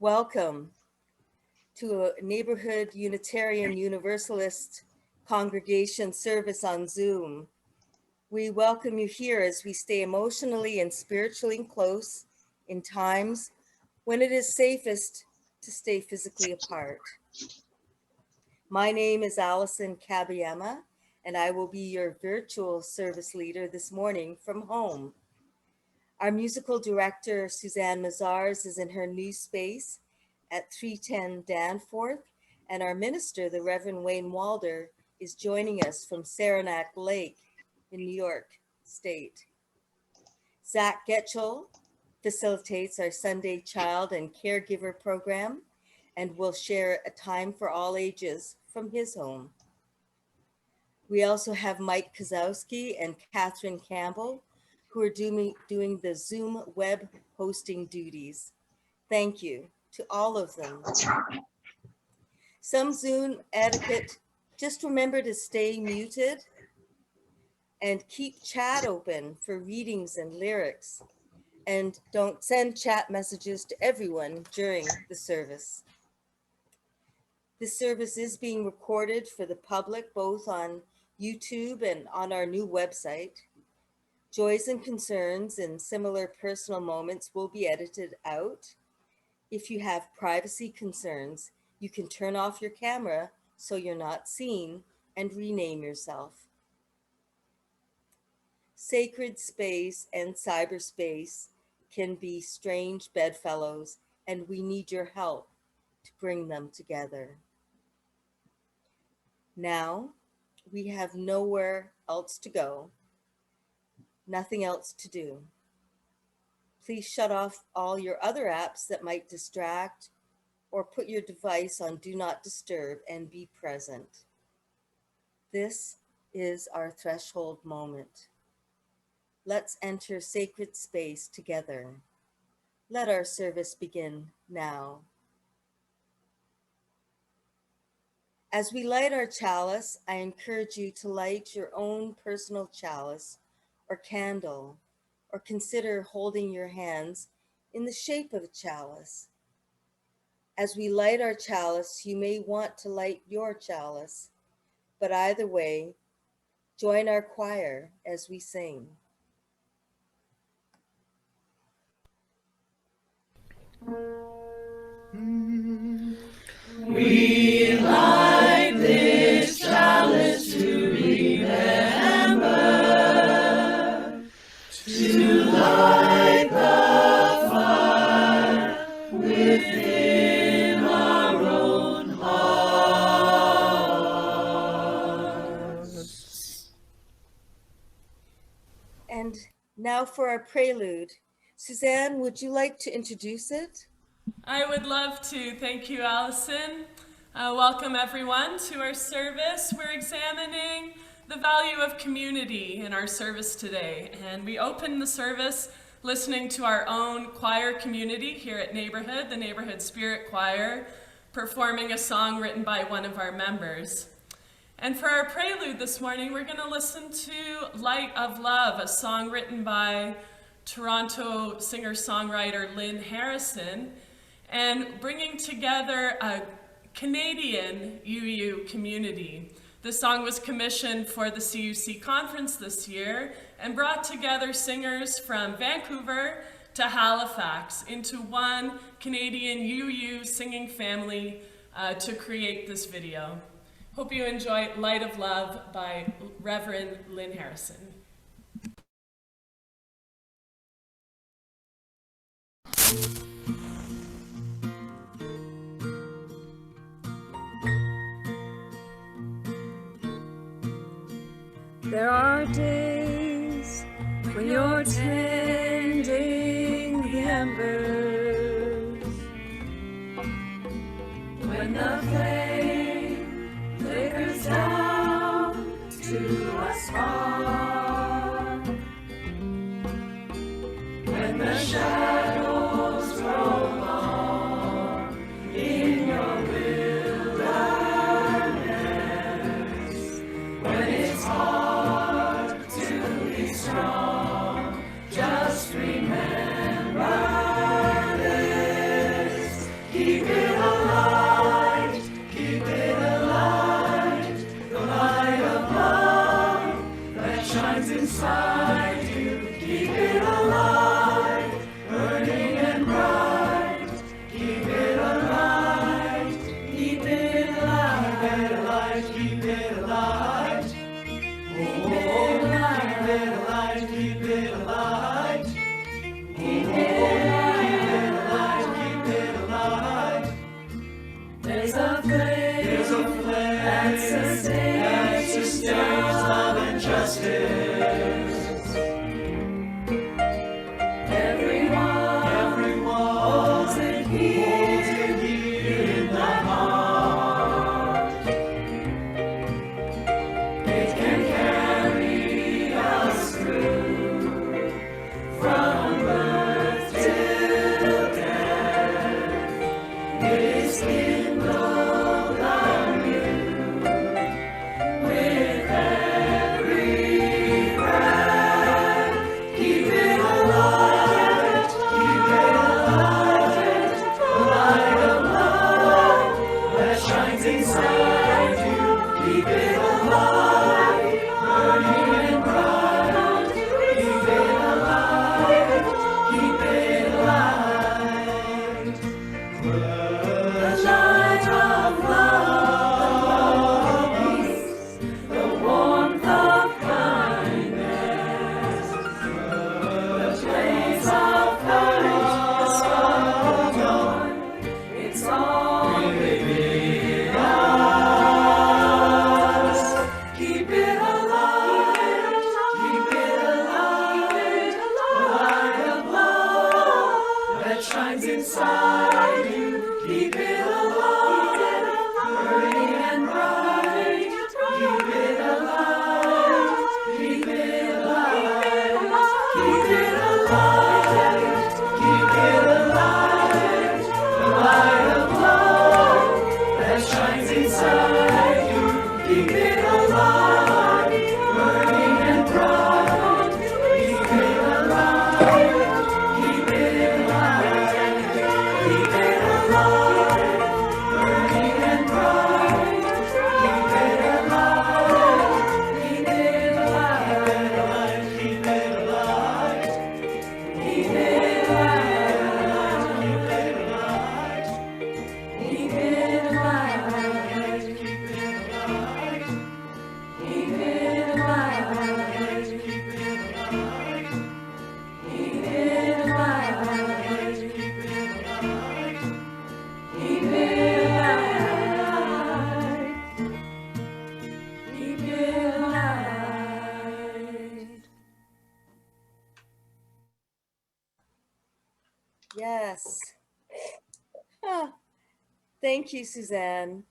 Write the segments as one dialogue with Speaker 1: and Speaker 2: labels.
Speaker 1: Welcome to a neighborhood Unitarian Universalist congregation service on Zoom. We welcome you here as we stay emotionally and spiritually close in times when it is safest to stay physically apart. My name is Allison Kabayama, and I will be your virtual service leader this morning from home. Our musical director, Susanne Maziarz, is in her new space at 310 Danforth, and our minister, the Reverend Wayne Walder, is joining us from Saranac Lake in New York State. Zach Getchell facilitates our Sunday Child and Caregiver program and will share a time for all ages from his home. We also have Mike Kozowski and Catherine Campbell, who are doing the Zoom web hosting duties. Thank you to all of them. Some Zoom etiquette, just remember to stay muted and keep chat open for readings and lyrics. And don't send chat messages to everyone during the service. This service is being recorded for the public, both on YouTube and on our new website. Joys and concerns and similar personal moments will be edited out. If you have privacy concerns, you can turn off your camera so you're not seen and rename yourself. Sacred space and cyberspace can be strange bedfellows, and we need your help to bring them together. Now, we have nowhere else to go, nothing else to do. Please shut off all your other apps that might distract, or put your device on Do Not Disturb and be present. This is our threshold moment. Let's enter sacred space together. Let our service begin now. As we light our chalice, I encourage you to light your own personal chalice or candle, or consider holding your hands in the shape of a chalice. As we light our chalice, you may want to light your chalice, but either way, join our choir as we sing.
Speaker 2: We light this chalice to remember, to light the fire within our own hearts.
Speaker 1: And now for our prelude. Susanne, would you like to introduce it?
Speaker 3: I would love to. Thank you, Allison. Welcome everyone to our service. We're examining the value of community in our service today. And we open the service listening to our own choir community here at Neighborhood, the Neighborhood Spirit Choir, performing a song written by one of our members. And for our prelude this morning, we're going to listen to Light of Love, a song written by Toronto singer-songwriter Lynn Harrison, and bringing together a Canadian UU community. The song was commissioned for the CUC conference this year and brought together singers from Vancouver to Halifax into one Canadian UU singing family to create this video. Hope you enjoy Light of Love by Reverend Lynn Harrison.
Speaker 4: There are days when you're tending the embers, when the flame flickers down to a spark, when the shadows grow long in your wilderness, when it's hard to be strong, just remember this. He
Speaker 1: Yes. Ah, thank you, Suzanne.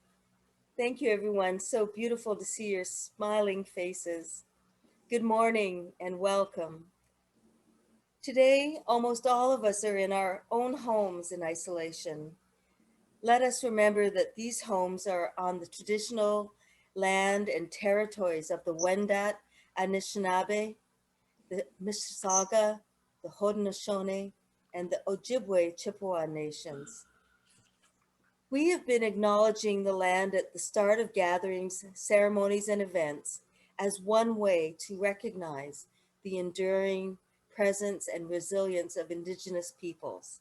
Speaker 1: Thank you, everyone. So beautiful to see your smiling faces. Good morning and welcome. Today, almost all of us are in our own homes in isolation. Let us remember that these homes are on the traditional land and territories of the Wendat, Anishinaabe, the Mississauga, the Haudenosaunee, and the Ojibwe Chippewa nations. We have been acknowledging the land at the start of gatherings, ceremonies, and events as one way to recognize the enduring presence and resilience of Indigenous peoples.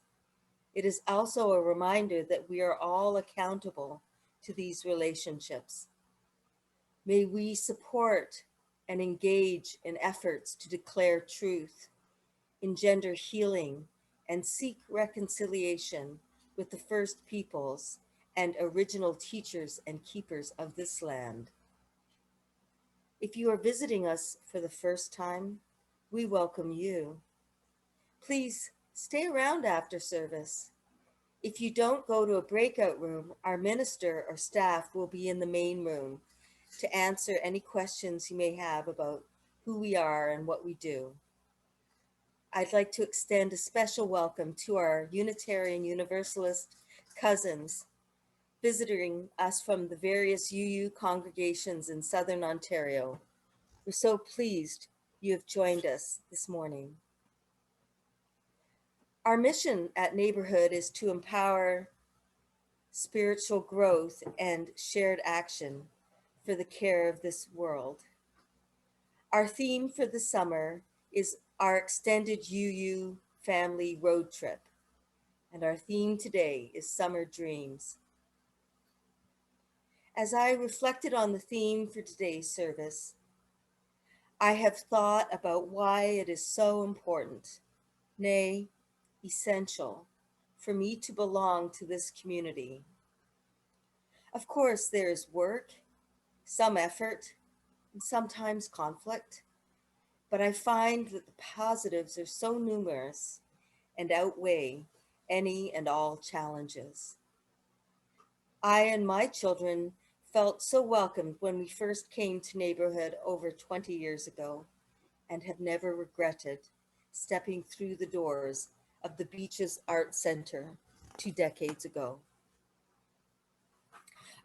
Speaker 1: It is also a reminder that we are all accountable to these relationships. May we support and engage in efforts to declare truth, engender healing, and seek reconciliation with the First Peoples and original teachers and keepers of this land. If you are visiting us for the first time, we welcome you. Please stay around after service. If you don't go to a breakout room, our minister or staff will be in the main room to answer any questions you may have about who we are and what we do. I'd like to extend a special welcome to our Unitarian Universalist cousins visiting us from the various UU congregations in Southern Ontario. We're so pleased you have joined us this morning. Our mission at Neighborhood is to empower spiritual growth and shared action for the care of this world. Our theme for the summer is our extended UU family road trip, and our theme today is Summer Dreams. As I reflected on the theme for today's service, I have thought about why it is so important, nay, essential, for me to belong to this community. Of course, there is work, some effort, and sometimes conflict. but I find that the positives are so numerous and outweigh any and all challenges. I and my children felt so welcomed when we first came to neighborhood over 20 years ago and have never regretted stepping through the doors of the Beaches Art Center 2 decades ago.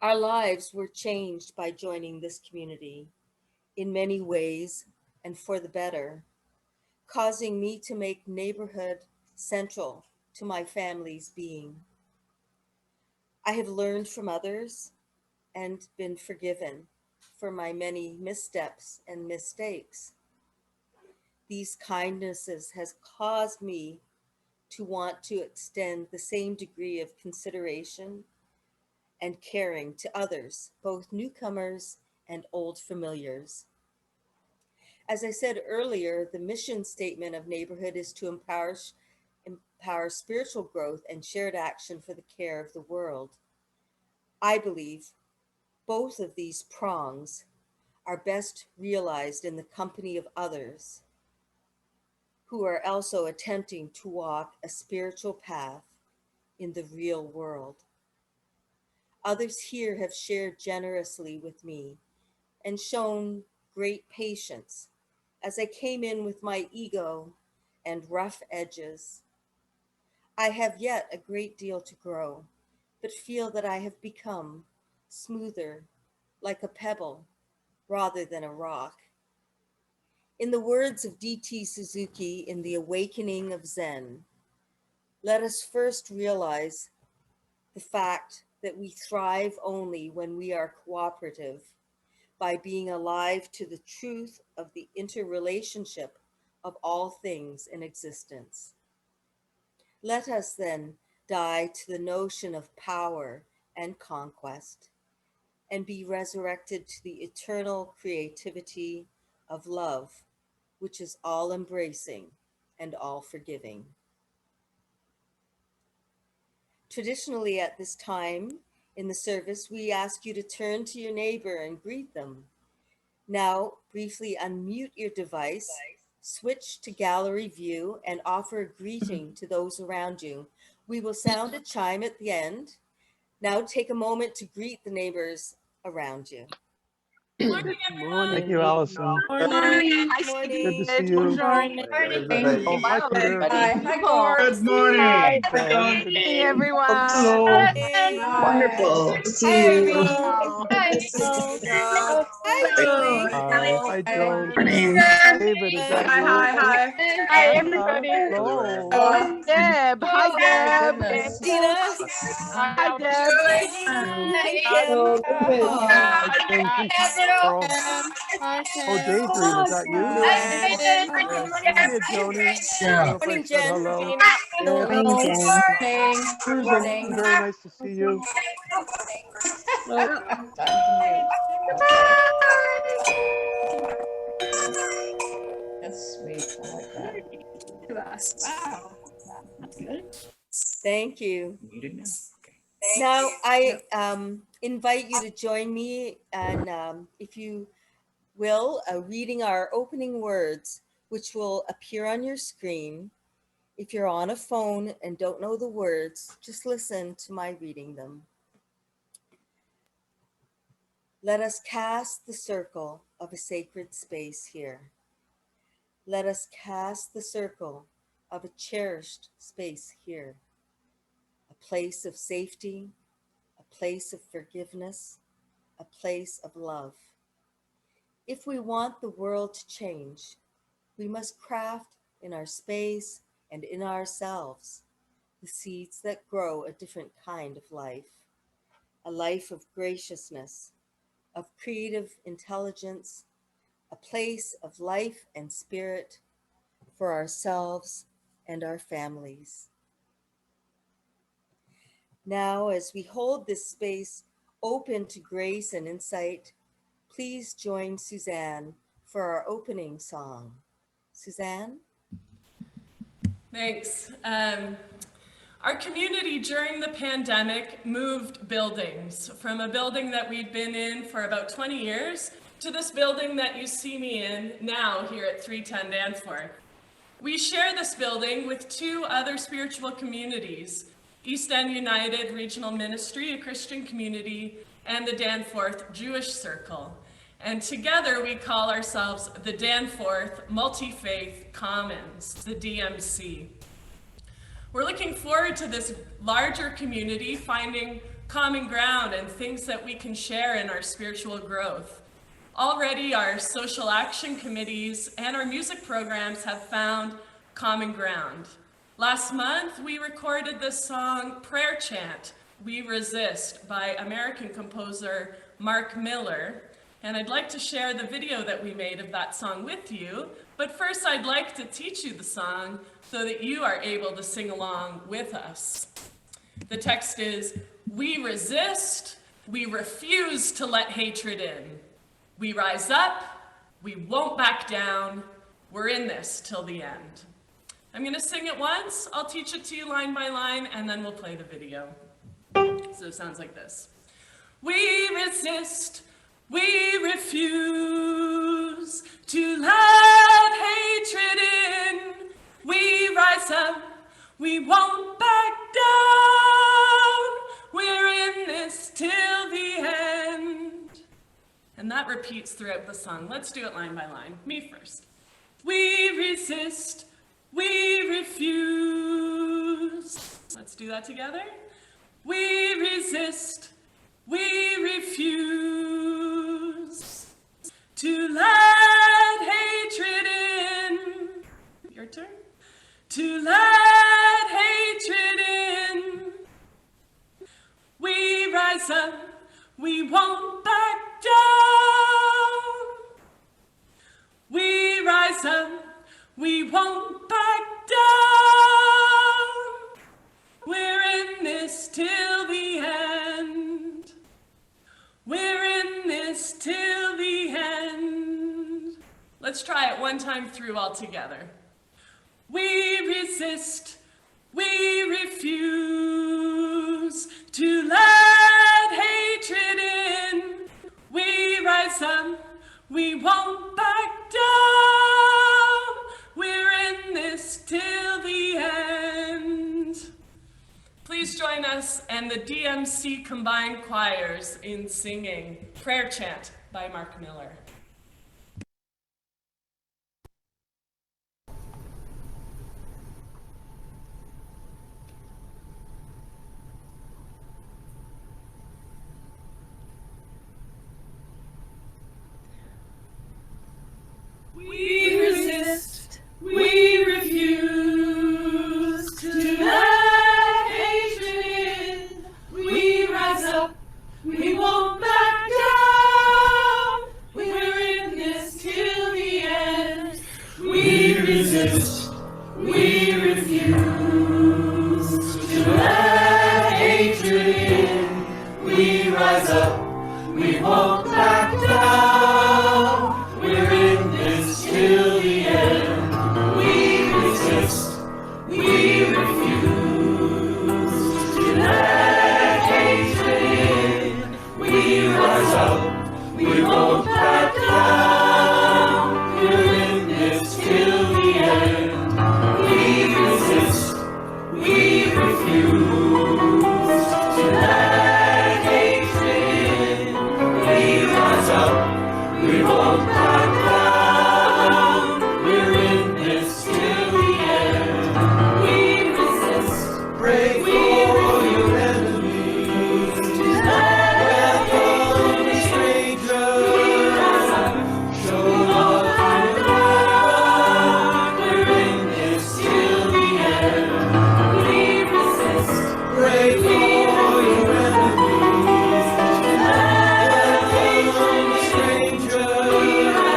Speaker 1: Our lives were changed by joining this community in many ways and for the better, causing me to make neighborhood central to my family's being. I have learned from others and been forgiven for my many missteps and mistakes. These kindnesses has caused me to want to extend the same degree of consideration and caring to others, both newcomers and old familiars. As I said earlier, the mission statement of neighborhood is to empower spiritual growth and shared action for the care of the world. I believe both of these prongs are best realized in the company of others who are also attempting to walk a spiritual path in the real world. Others here have shared generously with me and shown great patience as I came in with my ego and rough edges. I have yet a great deal to grow, but feel that I have become smoother, like a pebble, rather than a rock. In the words of D.T. Suzuki in The Awakening of Zen, let us first realize the fact that we thrive only when we are cooperative, by being alive to the truth of the interrelationship of all things in existence. Let us then die to the notion of power and conquest and be resurrected to the eternal creativity of love, which is all embracing and all forgiving. Traditionally, at this time in the service, we ask you to turn to your neighbor and greet them. Now, briefly unmute your device, switch to gallery view, and offer a greeting to those around you. We will sound a chime at the end. Now take a moment to greet the neighbors around you.
Speaker 3: Morning,
Speaker 5: Thank
Speaker 3: everyone.
Speaker 5: you, Allison.
Speaker 4: Morning.
Speaker 5: Good to see you.
Speaker 4: Morning.
Speaker 5: Oh, hi, Peter.
Speaker 2: Hi, Gord. Good morning.
Speaker 5: Good to see you.
Speaker 4: everyone.
Speaker 2: Hello.
Speaker 1: Hey,
Speaker 2: Wonderful to see
Speaker 1: hi,
Speaker 2: you.
Speaker 1: Irene.
Speaker 4: Hi.
Speaker 1: Hi, Julie.
Speaker 5: Hi, Joan.
Speaker 2: Morning.
Speaker 5: David, is that
Speaker 6: Hi,
Speaker 5: you?
Speaker 6: hi, hi.
Speaker 4: Hi,
Speaker 5: Jessica?
Speaker 4: everybody.
Speaker 5: Hello.
Speaker 4: Deb. Hi, Deb.
Speaker 2: Goodness.
Speaker 1: Tina.
Speaker 4: Hi, Deb.
Speaker 1: Hi, Kim.
Speaker 5: Hi, Kim. Carol.
Speaker 4: Hi,
Speaker 5: Oh,
Speaker 4: Kim.
Speaker 5: Daydream, is that you? Hiya, Joni.
Speaker 2: Yeah.
Speaker 5: Jennifer
Speaker 1: Morning,
Speaker 5: said
Speaker 1: Jen.
Speaker 5: hello.
Speaker 2: Morning, Jen.
Speaker 5: Susan, very nice to see you.
Speaker 6: Time to mute. Okay. That's sweet. I like that.
Speaker 4: Wow.
Speaker 6: That's good.
Speaker 1: Thank you.
Speaker 6: Muted now. Okay.
Speaker 1: Now, I invite you to join me, and if you will, reading our opening words, which will appear on your screen. If you're on a phone and don't know the words, just listen to my reading them. Let us cast the circle of a sacred space here. Let us cast the circle of a cherished space here. A place of safety, a place of forgiveness, a place of love. If we want the world to change, we must craft in our space and in ourselves the seeds that grow a different kind of life, a life of graciousness, of creative intelligence, a place of life and spirit for ourselves and our families. Now, as we hold this space open to grace and insight, please join Susanne for our opening song. Susanne?
Speaker 3: Thanks. Our community during the pandemic moved buildings from a building that we'd been in for about 20 years to this building that you see me in now here at 310 Danforth. We share this building with two other spiritual communities, East End United Regional Ministry, a Christian community, and the Danforth Jewish Circle. And together we call ourselves the Danforth Multi-Faith Commons, the DMC. We're looking forward to this larger community finding common ground and things that we can share in our spiritual growth. Already our social action committees and our music programs have found common ground. Last month we recorded the song Prayer Chant, We Resist by American composer Mark Miller. And I'd like to share the video that we made of that song with you. But first I'd like to teach you the song so that you are able to sing along with us. The text is, we resist, we refuse to let hatred in. We rise up, we won't back down, we're in this till the end. I'm gonna sing it once, I'll teach it to you line by line, and then we'll play the video. So it sounds like this. We resist, we refuse to let hatred in. We rise up, we won't back down. We're in this till the end. And that repeats throughout the song. Let's do it line by line. Me first. We resist, we refuse. Let's do that together. We resist, we refuse to let hatred in. Your turn. To let hatred in. We rise up, we won't back down. We rise up, we won't back down. We're in this till the end. We're in this till the end. Let's try it one time through all together. We resist, we refuse to let hatred in. We rise up, we won't back down. We're in this till the end. Please join us and the DMC Combined Choirs in singing Prayer Chant by Mark Miller. We resist, we refuse to let hatred in. We rise up, we won't back down. We're in this till the end. We resist, we refuse to let hatred in. We rise up, we won't back down. We're in this till the end. We resist, we refuse to let hatred in. We rise up, we won't back down. We're in this till the end. We resist, we refuse to let hatred in. We rise up, we won't back down. We're in this till the end. We resist. Pray for your enemies. Welcome the strangers. Show love to God. We're in this till the end. We resist. Pray for your enemies. Welcome the strangers.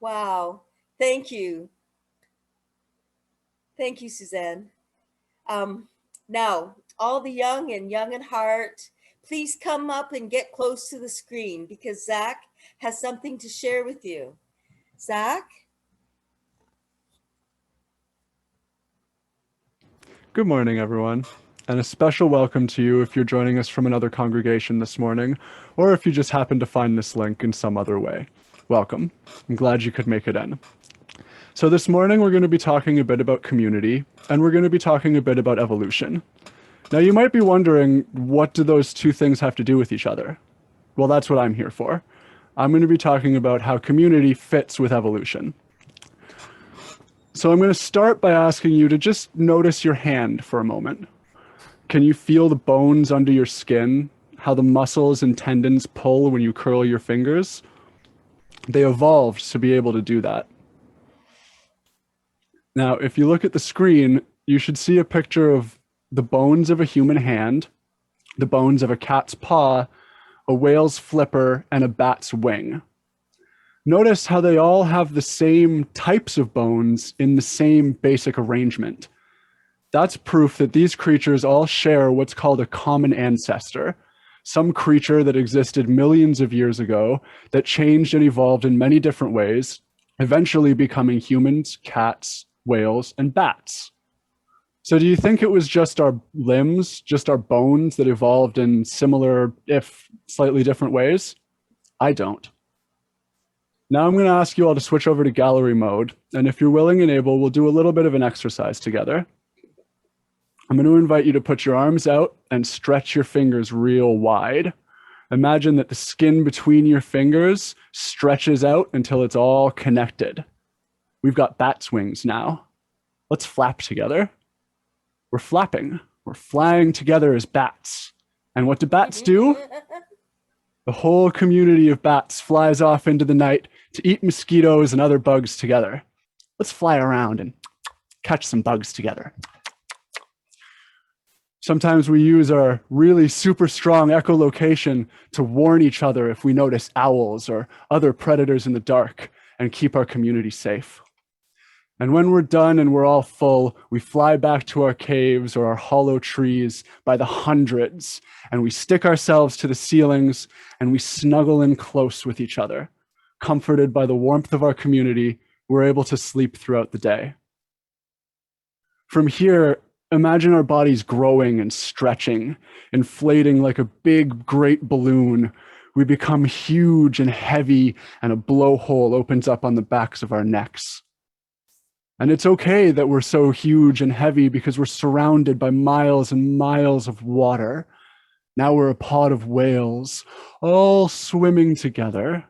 Speaker 1: Wow. Thank you. Thank you, Susanne. Now, all the young and young at heart, please come up and get close to the screen because Zach has something to share with you. Zach?
Speaker 7: Good morning, everyone, and a special welcome to you if you're joining us from another congregation this morning, or if you just happen to find this link in some other way. Welcome. I'm glad you could make it in. So this morning, we're going to be talking a bit about community, and we're going to be talking a bit about evolution. Now, you might be wondering, what do those two things have to do with each other? Well, that's what I'm here for. I'm going to be talking about how community fits with evolution. So I'm going to start by asking you to just notice your hand for a moment. Can you feel the bones under your skin, how the muscles and tendons pull when you curl your fingers? They evolved to be able to do that. Now, if you look at the screen, you should see a picture of the bones of a human hand, the bones of a cat's paw, a whale's flipper, and a bat's wing. Notice how they all have the same types of bones in the same basic arrangement. That's proof that these creatures all share what's called a common ancestor, some creature that existed millions of years ago that changed and evolved in many different ways, eventually becoming humans, cats, whales, and bats. So do you think it was just our limbs, just our bones that evolved in similar, if slightly different ways? I don't. Now I'm going to ask you all to switch over to gallery mode, and if you're willing and able, we'll do a little bit of an exercise together. I'm going to invite you to put your arms out and stretch your fingers real wide. Imagine that the skin between your fingers stretches out until it's all connected. We've got bat's wings now. Let's flap together. We're flapping. We're flying together as bats. And what do bats do? The whole community of bats flies off into the night to eat mosquitoes and other bugs together. Let's fly around and catch some bugs together. Sometimes we use our really super strong echolocation to warn each other if we notice owls or other predators in the dark and keep our community safe. And when we're done and we're all full, we fly back to our caves or our hollow trees by the hundreds, and we stick ourselves to the ceilings and we snuggle in close with each other. Comforted by the warmth of our community, we're able to sleep throughout the day. From here, imagine our bodies growing and stretching, inflating like a big, great balloon. We become huge and heavy, and a blowhole opens up on the backs of our necks. And it's okay that we're so huge and heavy because we're surrounded by miles and miles of water. Now we're a pod of whales, all swimming together.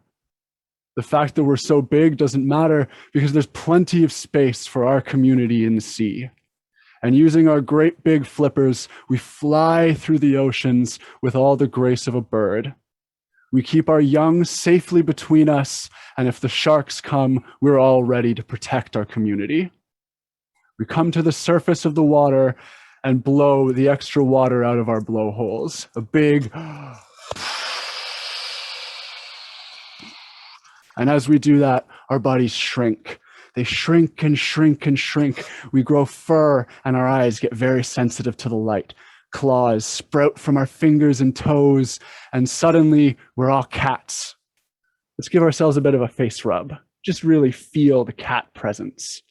Speaker 7: The fact that we're so big doesn't matter because there's plenty of space for our community in the sea. And using our great big flippers, we fly through the oceans with all the grace of a bird. We keep our young safely between us, and if the sharks come, we're all ready to protect our community. We come to the surface of the water and blow the extra water out of our blowholes. A big... And as we do that, our bodies shrink. They shrink and shrink and shrink. We grow fur, and our eyes get very sensitive to the light. Claws sprout from our fingers and toes, and suddenly we're all cats. Let's give ourselves a bit of a face rub. Just really feel the cat presence.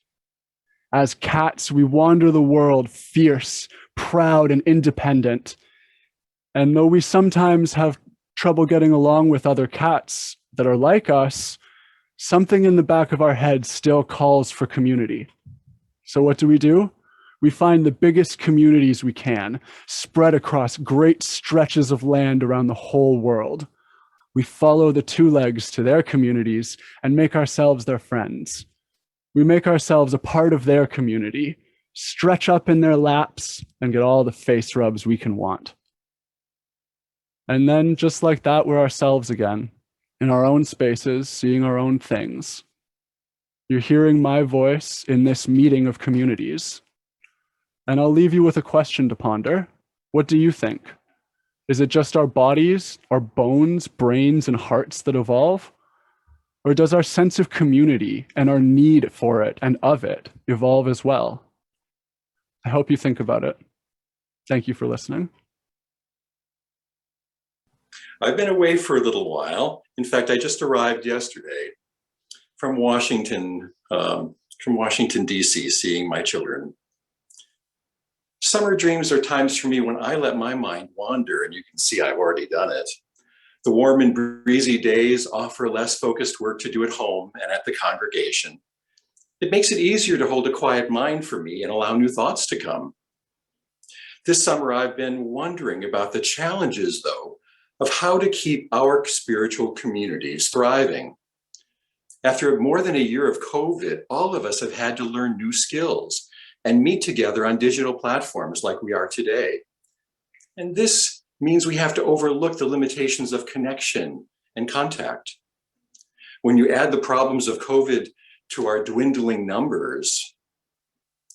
Speaker 7: As cats, we wander the world fierce, proud, and independent. And though we sometimes have trouble getting along with other cats that are like us, something in the back of our head still calls for community. So what do? We find the biggest communities we can, spread across great stretches of land around the whole world. We follow the two legs to their communities and make ourselves their friends. We make ourselves a part of their community, stretch up in their laps, and get all the face rubs we can want. And then, just like that, we're ourselves again, in our own spaces, seeing our own things. You're hearing my voice in this meeting of communities. And I'll leave you with a question to ponder. What do you think? Is it just our bodies, our bones, brains, and hearts that evolve? Or does our sense of community and our need for it and of it evolve as well? I hope you think about it. Thank you for listening.
Speaker 8: I've been away for a little while. In fact, I just arrived yesterday from Washington, D.C., seeing my children. Summer dreams are times for me when I let my mind wander, and you can see I've already done it. The warm and breezy days offer less focused work to do at home and at the congregation. It makes it easier to hold a quiet mind for me and allow new thoughts to come. This summer, I've been wondering about the challenges, though, of how to keep our spiritual communities thriving. After more than a year of COVID, all of us have had to learn new skills and meet together on digital platforms like we are today. And this means we have to overlook the limitations of connection and contact. When you add the problems of COVID to our dwindling numbers,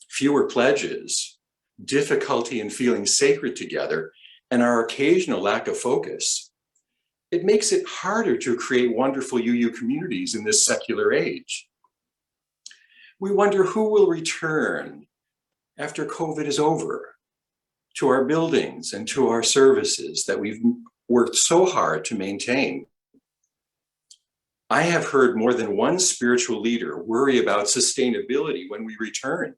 Speaker 8: fewer pledges, difficulty in feeling sacred together, and our occasional lack of focus, it makes it harder to create wonderful UU communities in this secular age. We wonder who will return after COVID is over to our buildings and to our services that we've worked so hard to maintain. I have heard more than one spiritual leader worry about sustainability when we return.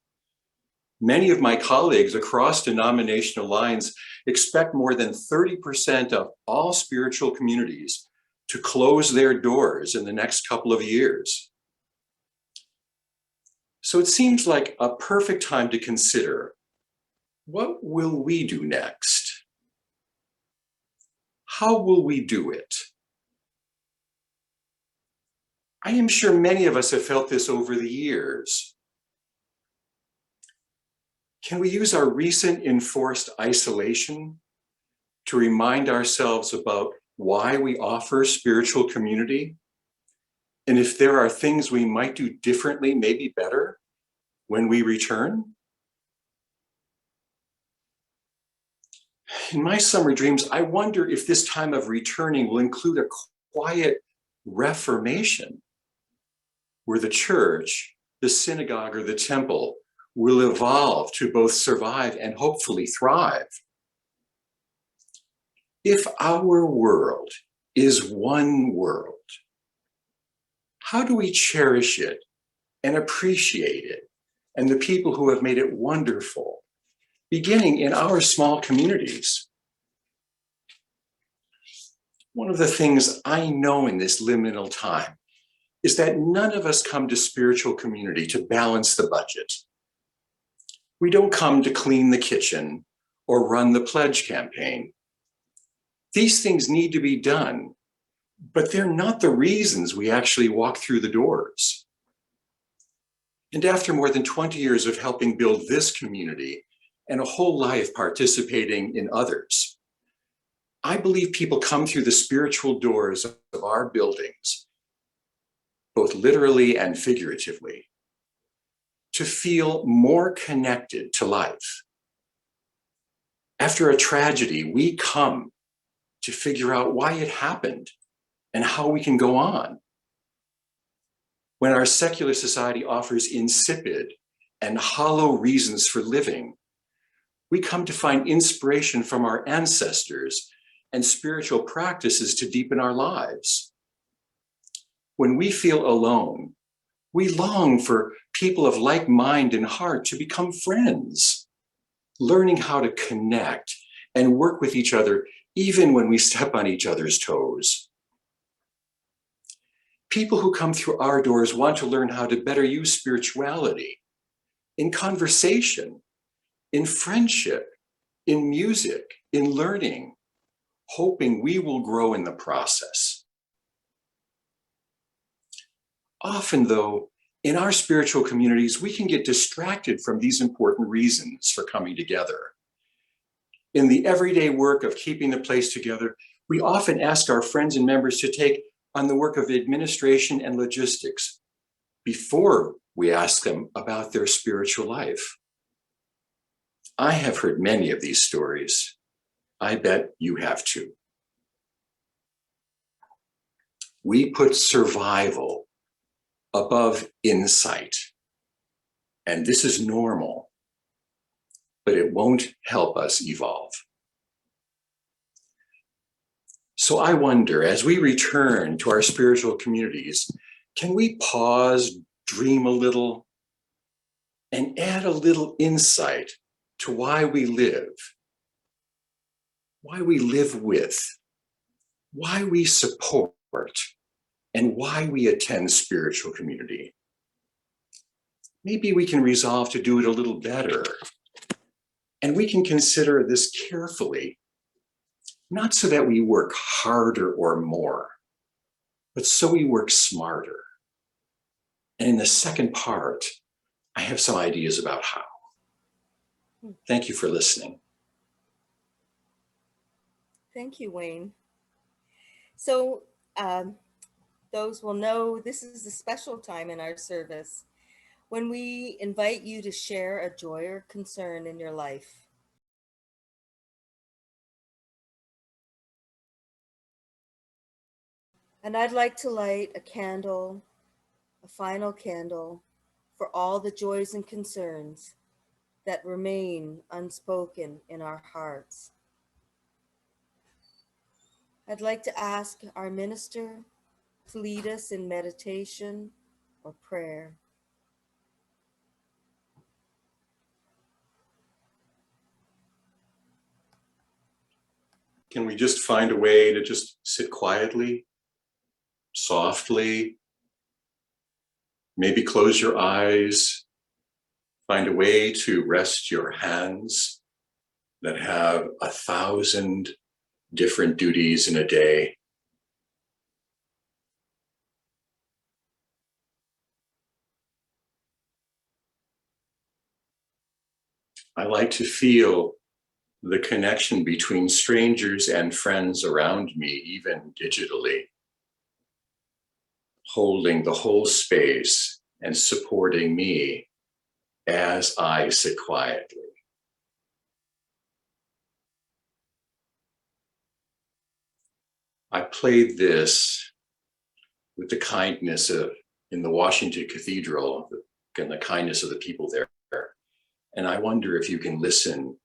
Speaker 8: Many of my colleagues across denominational lines expect more than 30% of all spiritual communities to close their doors in the next couple of years. So it seems like a perfect time to consider, what will we do next? How will we do it? I am sure many of us have felt this over the years. Can we use our recent enforced isolation to remind ourselves about why we offer spiritual community? And if there are things we might do differently, maybe better, when we return? In my summer dreams, I wonder if this time of returning will include a quiet reformation, where the church, the synagogue, or the temple will evolve to both survive and hopefully thrive. If our world is one world, how do we cherish it and appreciate it and the people who have made it wonderful, beginning in our small communities? One of the things I know in this liminal time is that none of us come to spiritual community to balance the budget. We don't come to clean the kitchen or run the pledge campaign. These things need to be done, but they're not the reasons we actually walk through the doors. And after more than 20 years of helping build this community and a whole life participating in others, I believe people come through the spiritual doors of our buildings, both literally and figuratively, to feel more connected to life. After a tragedy, we come to figure out why it happened and how we can go on. When our secular society offers insipid and hollow reasons for living, we come to find inspiration from our ancestors and spiritual practices to deepen our lives. When we feel alone, we long for people of like mind and heart to become friends, learning how to connect and work with each other even when we step on each other's toes. People who come through our doors want to learn how to better use spirituality in conversation, in friendship, in music, in learning, hoping we will grow in the process. Often, though, in our spiritual communities, we can get distracted from these important reasons for coming together. In the everyday work of keeping the place together, we often ask our friends and members to take on the work of administration and logistics before we ask them about their spiritual life. I have heard many of these stories. I bet you have too. We put survival above insight. And this is normal, but it won't help us evolve. So I wonder, as we return to our spiritual communities, can we pause, dream a little, and add a little insight to why we live with, why we support, and why we attend spiritual community? Maybe we can resolve to do it a little better. And we can consider this carefully, not so that we work harder or more, but so we work smarter. And in the second part, I have some ideas about how. Thank you for listening.
Speaker 1: Thank you, Wayne. So those will know this is a special time in our service when we invite you to share a joy or concern in your life. And I'd like to light a candle, a final candle, for all the joys and concerns that remain unspoken in our hearts. I'd like to ask our minister to lead us in meditation or prayer.
Speaker 8: Can we just find a way to just sit quietly, softly? Maybe close your eyes. Find a way to rest your hands that have 1,000 different duties in a day. I like to feel the connection between strangers and friends around me, even digitally, holding the whole space and supporting me as I sit quietly. I played this with the kindness in the Washington Cathedral and the kindness of the people there. And I wonder if you can listen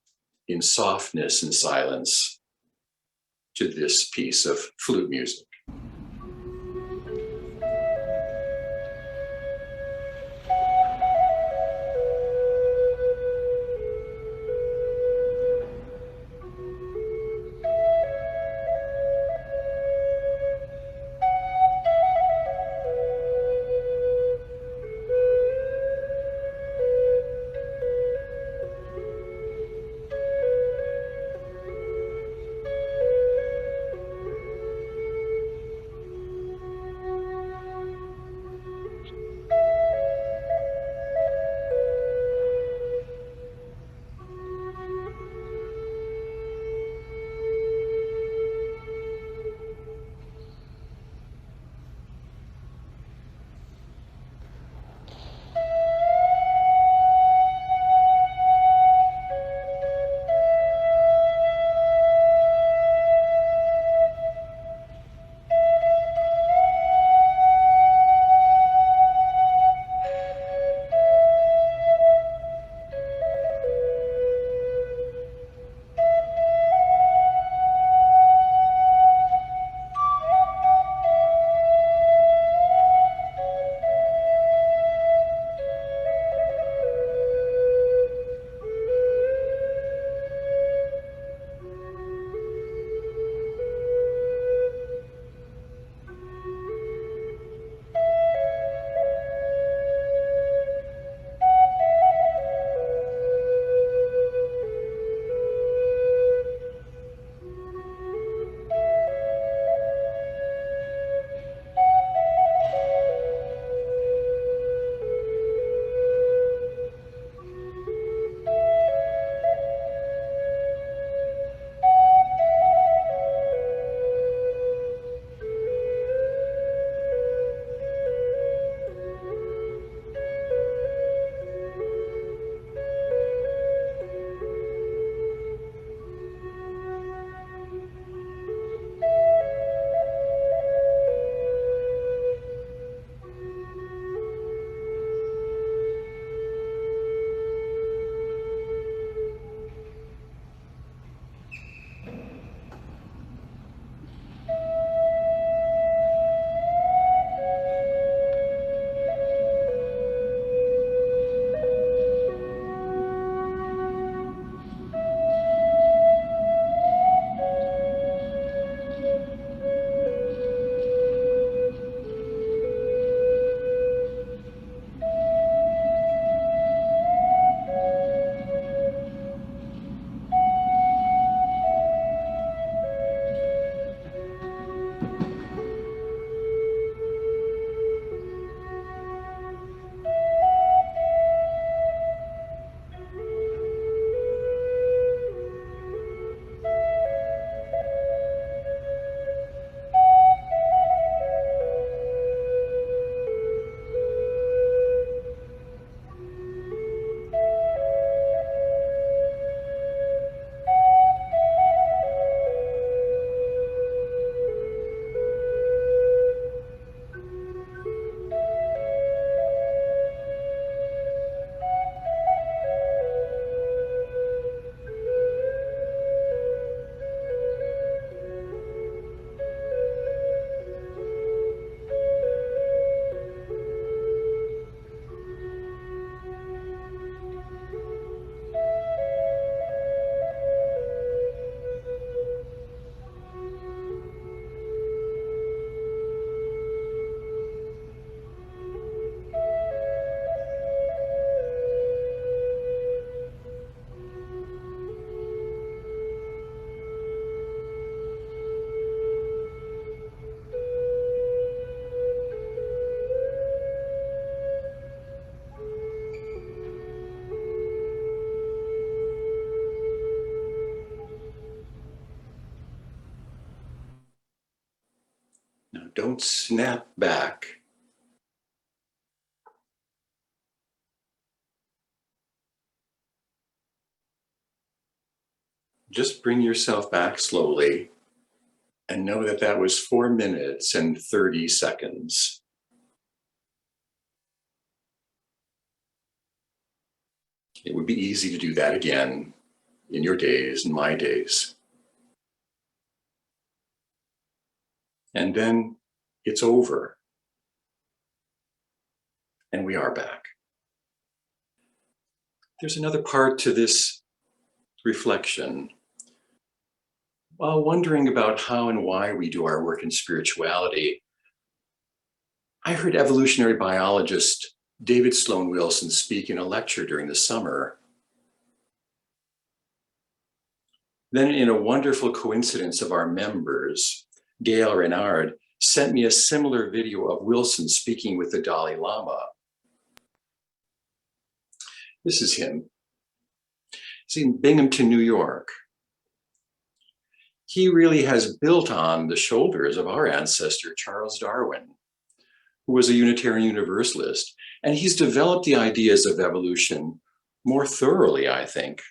Speaker 8: in softness and silence to this piece of flute music. Don't snap back. Just bring yourself back slowly and know that that was 4 minutes and 30 seconds. It would be easy to do that again in your days and my days. And then it's over. And we are back. There's another part to this reflection. While wondering about how and why we do our work in spirituality, I heard evolutionary biologist David Sloan Wilson speak in a lecture during the summer. Then, in a wonderful coincidence of our members, Gail Renard sent me a similar video of Wilson speaking with the Dalai Lama. This is him. He's in Binghamton, New York. He really has built on the shoulders of our ancestor, Charles Darwin, who was a Unitarian Universalist. And he's developed the ideas of evolution more thoroughly, I think.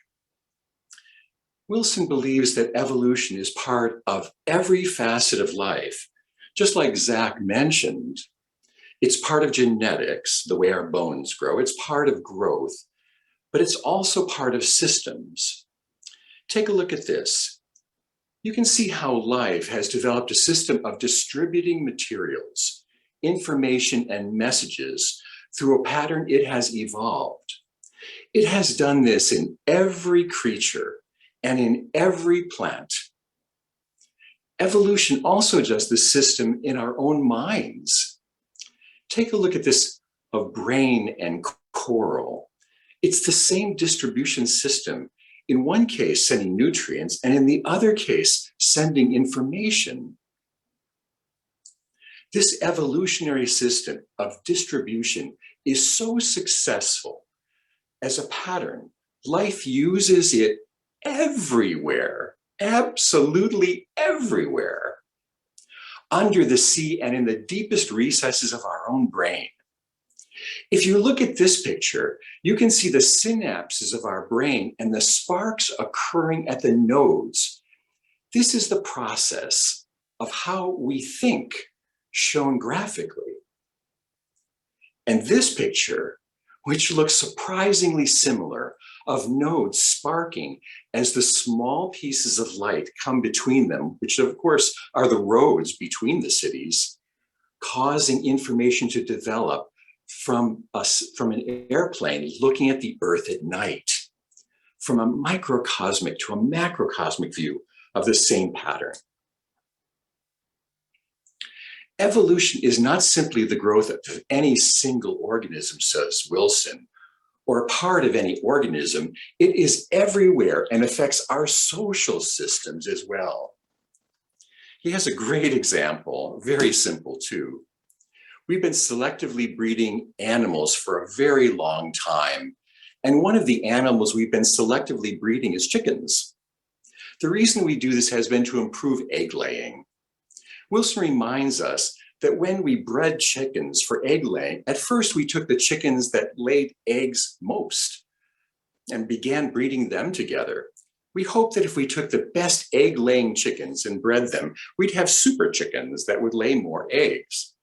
Speaker 8: Wilson believes that evolution is part of every facet of life. Just like Zach mentioned, it's part of genetics, the way our bones grow. It's part of growth, but it's also part of systems. Take a look at this. You can see how life has developed a system of distributing materials, information, and messages through a pattern it has evolved. It has done this in every creature and in every plant. Evolution also does the system in our own minds. Take a look at this of brain and coral. It's the same distribution system, in one case sending nutrients, and in the other case sending information. This evolutionary system of distribution is so successful as a pattern. Life uses it everywhere, absolutely everywhere, under the sea and in the deepest recesses of our own brain. If you look at this picture, you can see the synapses of our brain and the sparks occurring at the nodes. This is the process of how we think, shown graphically. And this picture, which looks surprisingly similar, of nodes sparking as the small pieces of light come between them, which of course are the roads between the cities, causing information to develop from an airplane looking at the Earth at night, from a microcosmic to a macrocosmic view of the same pattern. Evolution is not simply the growth of any single organism, says Wilson, or a part of any organism. It is everywhere and affects our social systems as well. He has a great example, very simple too. We've been selectively breeding animals for a very long time. And one of the animals we've been selectively breeding is chickens. The reason we do this has been to improve egg laying. Wilson reminds us that when we bred chickens for egg laying, at first we took the chickens that laid eggs most and began breeding them together. We hoped that if we took the best egg laying chickens and bred them, we'd have super chickens that would lay more eggs.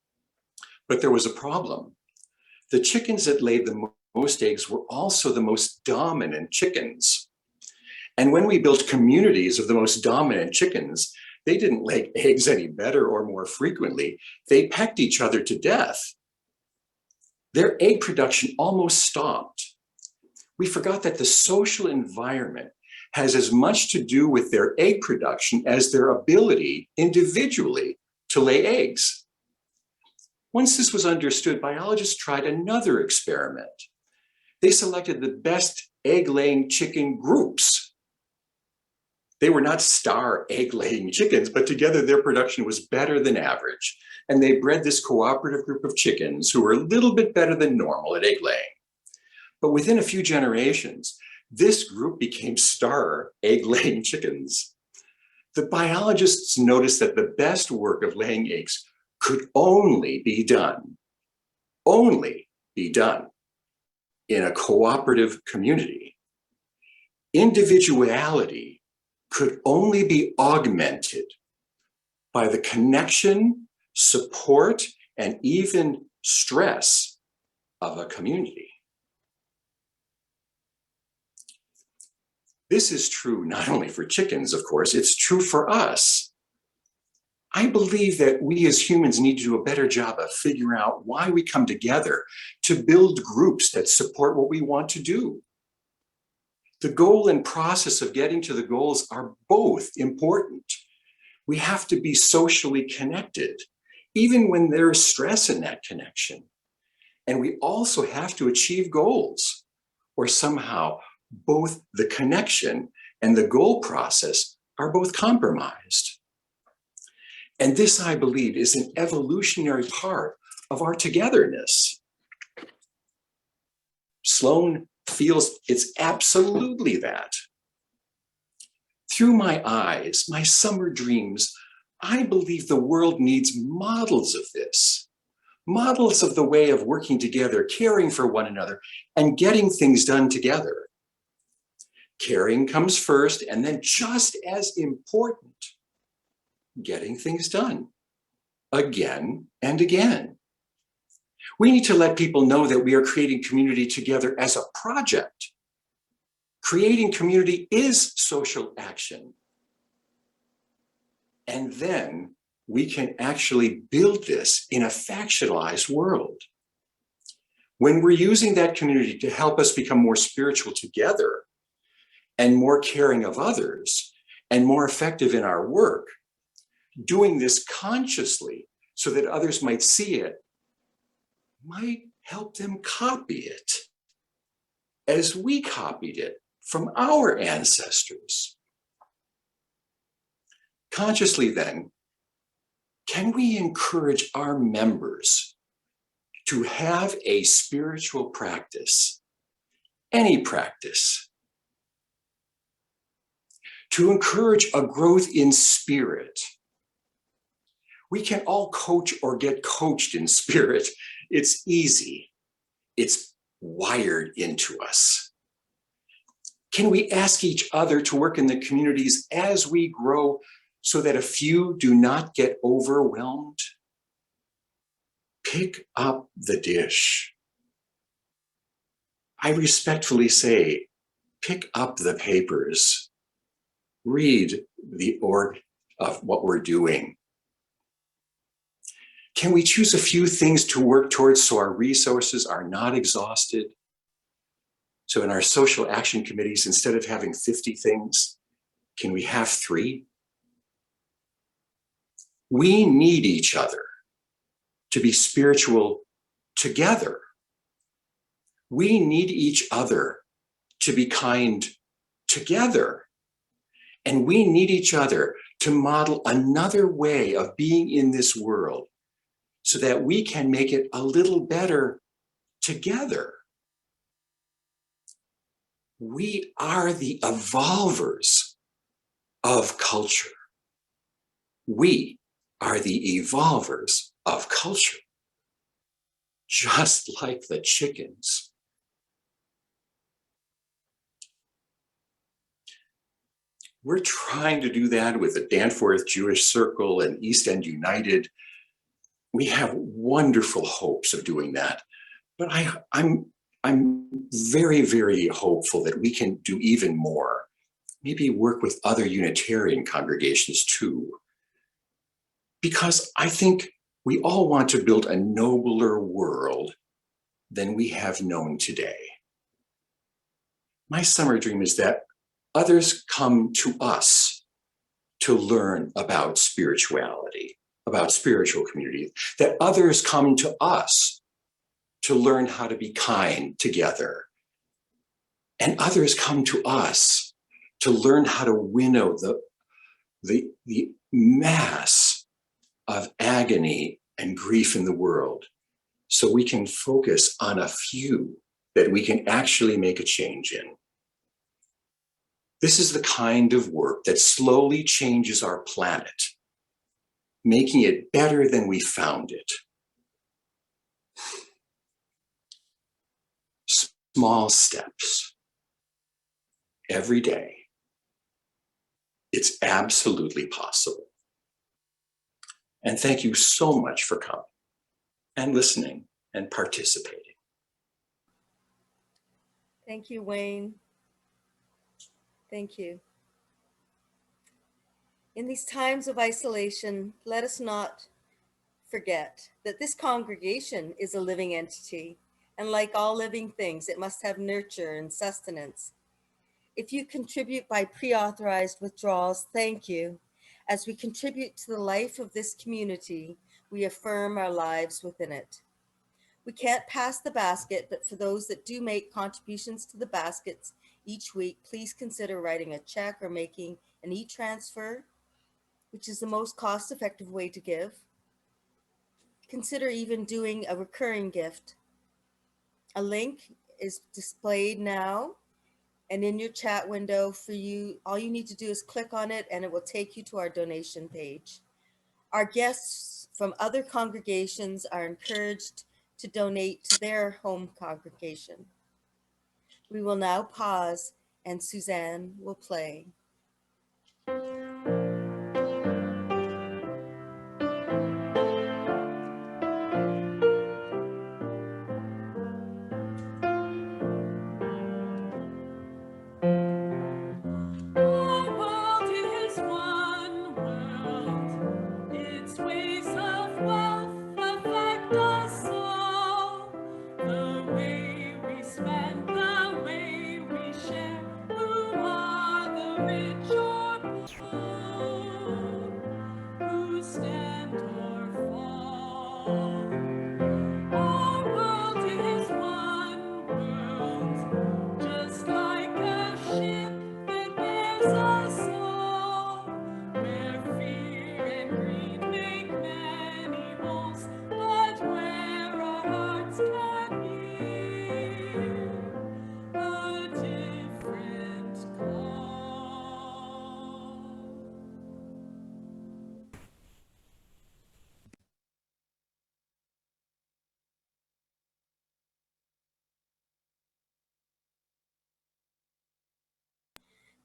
Speaker 8: But there was a problem. The chickens that laid the most eggs were also the most dominant chickens. And when we built communities of the most dominant chickens, they didn't lay eggs any better or more frequently. They pecked each other to death. Their egg production almost stopped. We forgot that the social environment has as much to do with their egg production as their ability individually to lay eggs. Once this was understood, biologists tried another experiment. They selected the best egg-laying chicken groups. They were not star egg-laying chickens, but together their production was better than average. And they bred this cooperative group of chickens who were a little bit better than normal at egg-laying. But within a few generations, this group became star egg-laying chickens. The biologists noticed that the best work of laying eggs could only be done in a cooperative community. Individuality could only be augmented by the connection, support, and even stress of a community. This is true not only for chickens, of course, it's true for us. I believe that we as humans need to do a better job of figuring out why we come together to build groups that support what we want to do. The goal and process of getting to the goals are both important. We have to be socially connected, even when there is stress in that connection. And we also have to achieve goals, or somehow both the connection and the goal process are both compromised. And this, I believe, is an evolutionary part of our togetherness. Sloan feels it's absolutely that. Through my eyes, my summer dreams, I believe the world needs models of this. Models of the way of working together, caring for one another, and getting things done together. Caring comes first, and then just as important, getting things done again and again. We need to let people know that we are creating community together as a project. Creating community is social action. And then we can actually build this in a factionalized world. When we're using that community to help us become more spiritual together and more caring of others and more effective in our work, doing this consciously so that others might see it, might help them copy it as we copied it from our ancestors. Consciously then, can we encourage our members to have a spiritual practice, any practice, to encourage a growth in spirit? We can all coach or get coached in spirit. It's easy. It's wired into us. Can we ask each other to work in the communities as we grow so that a few do not get overwhelmed? Pick up the dish. I respectfully say, pick up the papers. Read the org of what we're doing. Can we choose a few things to work towards so our resources are not exhausted? So in our social action committees, instead of having 50 things, can we have 3? We need each other to be spiritual together. We need each other to be kind together. And we need each other to model another way of being in this world so that we can make it a little better together. We are the evolvers of culture. We are the evolvers of culture, just like the chickens. We're trying to do that with the Danforth Jewish Circle and East End United. We have wonderful hopes of doing that, but I'm very, very hopeful that we can do even more. Maybe work with other Unitarian congregations too, because I think we all want to build a nobler world than we have known today. My summer dream is that others come to us to learn about spirituality, about spiritual community, that others come to us to learn how to be kind together. And others come to us to learn how to winnow the mass of agony and grief in the world so we can focus on a few that we can actually make a change in. This is the kind of work that slowly changes our planet, making it better than we found it. Small steps every day. It's absolutely possible. And thank you so much for coming and listening and participating.
Speaker 1: Thank you, Wayne. Thank you. In these times of isolation, let us not forget that this congregation is a living entity, and like all living things, it must have nurture and sustenance. If you contribute by pre-authorized withdrawals, thank you. As we contribute to the life of this community, we affirm our lives within it. We can't pass the basket, but for those that do make contributions to the baskets each week, please consider writing a check or making an e-transfer, which is the most cost-effective way to give. Consider even doing a recurring gift. A link is displayed now and in your chat window for you. All you need to do is click on it and it will take you to our donation page. Our guests from other congregations are encouraged to donate to their home congregation. We will now pause and Susanne will play.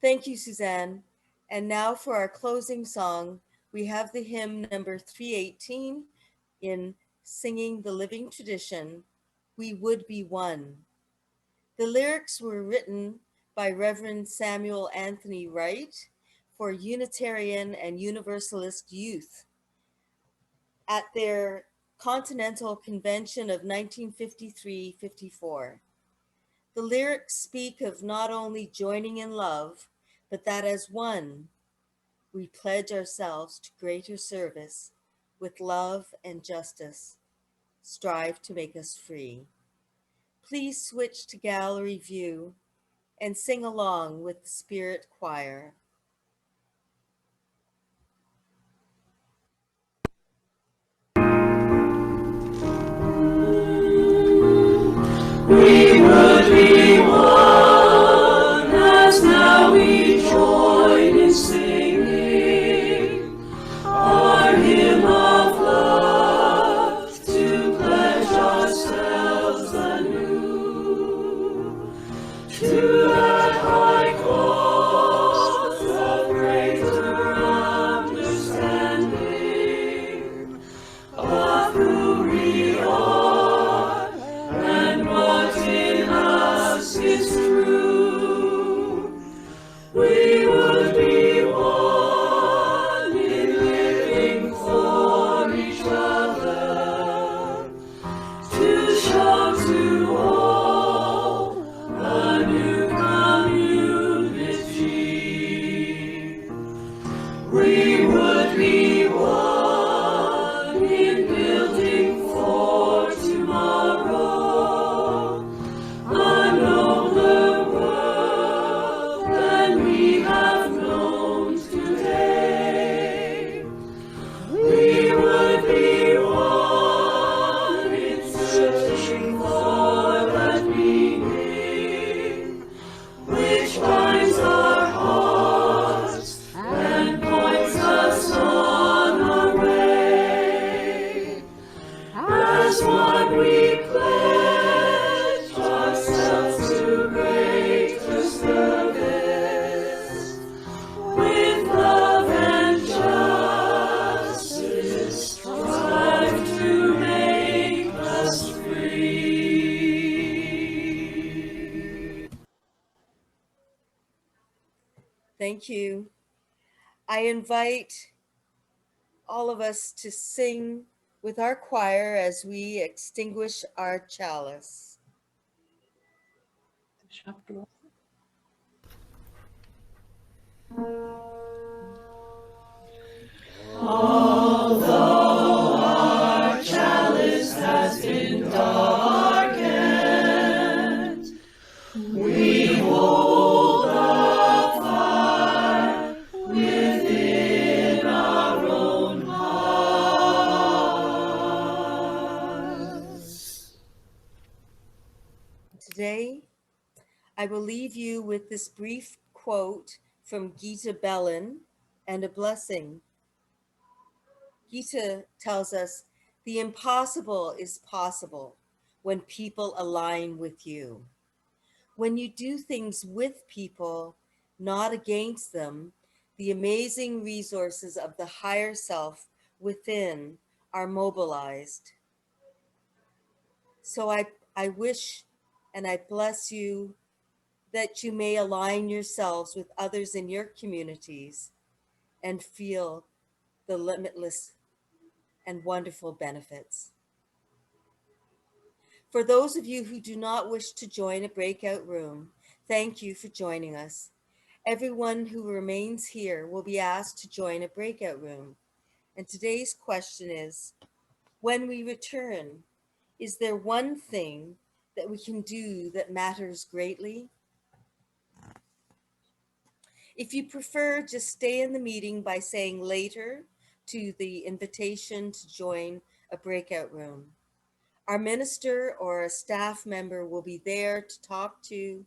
Speaker 1: Thank you, Susanne. And now for our closing song, we have the hymn number 318 in Singing the Living Tradition, We Would Be One. The lyrics were written by Reverend Samuel Anthony Wright for Unitarian and Universalist youth at their Continental Convention of 1953-54. The lyrics speak of not only joining in love, but that as one, we pledge ourselves to greater service with love and justice, strive to make us free. Please switch to gallery view and sing along with the Spirit Choir.
Speaker 4: We would be one as now we join in singing our hymn of love to pledge ourselves anew to that high cause of greater understanding of who we are and what in us as one we pledge ourselves to greater service, with love and justice, strive to make us free.
Speaker 1: Thank you. I invite all of us to sing with our choir as we extinguish our chalice.
Speaker 4: Although our chalice has been darkened, we hold the fire within our own hearts.
Speaker 1: Today, I will leave you with this brief quote from Gita Bellin and a blessing. Gita tells us, "The impossible is possible when people align with you. When you do things with people, not against them, the amazing resources of the higher self within are mobilized." So I wish and I bless you that you may align yourselves with others in your communities and feel the limitless and wonderful benefits. For those of you who do not wish to join a breakout room, thank you for joining us. Everyone who remains here will be asked to join a breakout room. And today's question is, when we return, is there one thing that we can do that matters greatly? If you prefer, just stay in the meeting by saying later to the invitation to join a breakout room. Our minister or a staff member will be there to talk to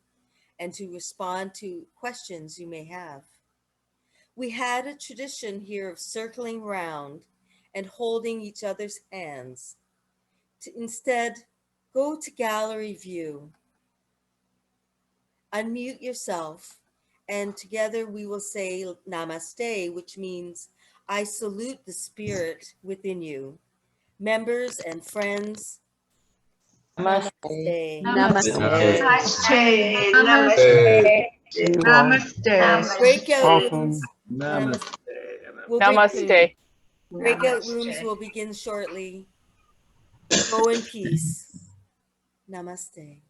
Speaker 1: and to respond to questions you may have. We had a tradition here of circling round and holding each other's hands. Instead, go to gallery view. Unmute yourself, and together we will say namaste, which means I salute the spirit within you. Members and friends, namaste.
Speaker 2: Namaste.
Speaker 6: Namaste. Namaste.
Speaker 1: Breakout rooms,
Speaker 7: Welcome.
Speaker 5: Namaste.
Speaker 1: breakout rooms will begin shortly. Go in peace. Namaste.